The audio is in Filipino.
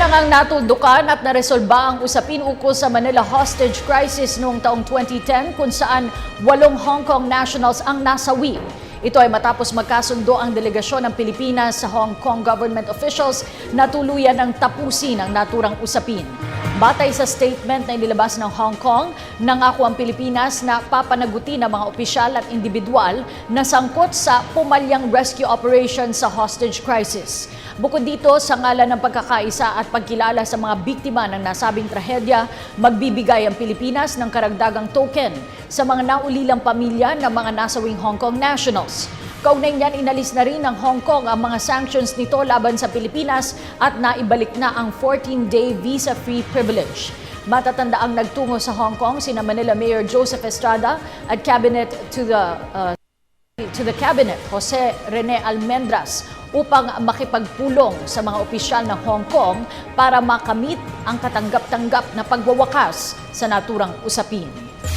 ngang natuldukan at naresolba ang usapin ukol sa Manila hostage crisis noong taong 2010 kung saan 8 Hong Kong nationals ang nasawi. Ito ay matapos magkasundo ang delegasyon ng Pilipinas sa Hong Kong government officials na tuluyan ng tapusin ang naturang usapin. Batay sa statement na inilabas ng Hong Kong, nangako ang Pilipinas na papanagutin ang mga opisyal at individual na sangkot sa pumalyang rescue operation sa hostage crisis. Bukod dito, sa ngalan ng pagkakaisa at pagkilala sa mga biktima ng nasabing trahedya, magbibigay ang Pilipinas ng karagdagang token sa mga naulilang pamilya ng mga nasawing Hong Kong nationals. Kaugnay niyan, inalis na rin ng Hong Kong ang mga sanctions nito laban sa Pilipinas at naibalik na ang 14-day visa-free privilege. Matatanda ang nagtungo sa Hong Kong sina Manila Mayor Joseph Estrada at Cabinet to the Cabinet Jose Rene Almendras upang makipagpulong sa mga opisyal ng Hong Kong para makamit ang katanggap-tanggap na pagwawakas sa naturang usapin.